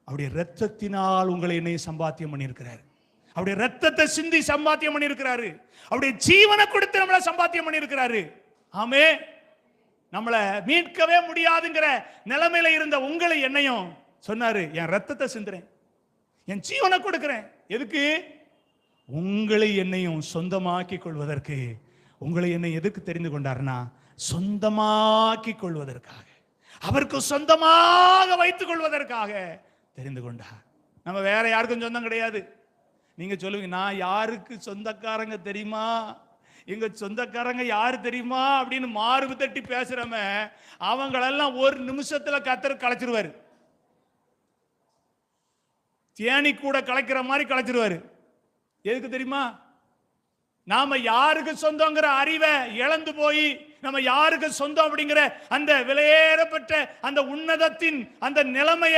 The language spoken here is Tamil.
அவருடைய இரத்தத்தினால் உங்களை என்னை சம்பாத்தியம் பண்ணியிருக்கிறாரு. அவருடைய இரத்தத்தை சிந்தி சம்பாத்தியம் பண்ணியிருக்கிறாரு. அவருடைய ஜீவனை கொடுத்து நம்மளை சம்பாத்தியம் பண்ணியிருக்கிறாரு. ஆமே. நம்மளை மீட்கவே முடியாதுங்கிற நிலைமையில இருந்த உங்களை என்னையும் சொன்னாரு, என் ரத்தத்தை சிந்துறேன், என் ஜீவனை கொடுக்கிறேன். எதுக்கு? உங்களை என்னையும் சொந்தமாக்கி கொள்வதற்கு. உங்களை என்னை எதுக்கு தெரிந்து கொண்டார்னா, சொந்தமாக்கி கொள்வதற்காக, அவருக்கு சொந்தமாக வைத்துக் கொள்வதற்காக தெரிந்து கொண்டார். நம்ம வேற யாருக்கும் சொந்தம் கிடையாது. நீங்க சொல்லுவீங்க, நான் யாருக்கு சொந்தக்காரங்க தெரியுமா, எங்க சொந்தக்காரங்க யாரு தெரியுமா அப்படின்னு மார்பு தட்டி பேசுறமே, அவங்களெல்லாம் ஒரு நிமிஷத்துல கத்தர் கலைச்சிருவாரு. தேனி கூட கலைக்கிற மாதிரி கலைச்சிருவாரு. எதுக்கு தெரியுமா? நாம யாருக்கு சொந்தங்கிற அறிவை இழந்து போய் நம்ம யாருக்கு சொந்தம் அப்படிங்கிற அந்த விலையேறப்பட்ட அந்த உன்னதத்தின் அந்த நிலைமையை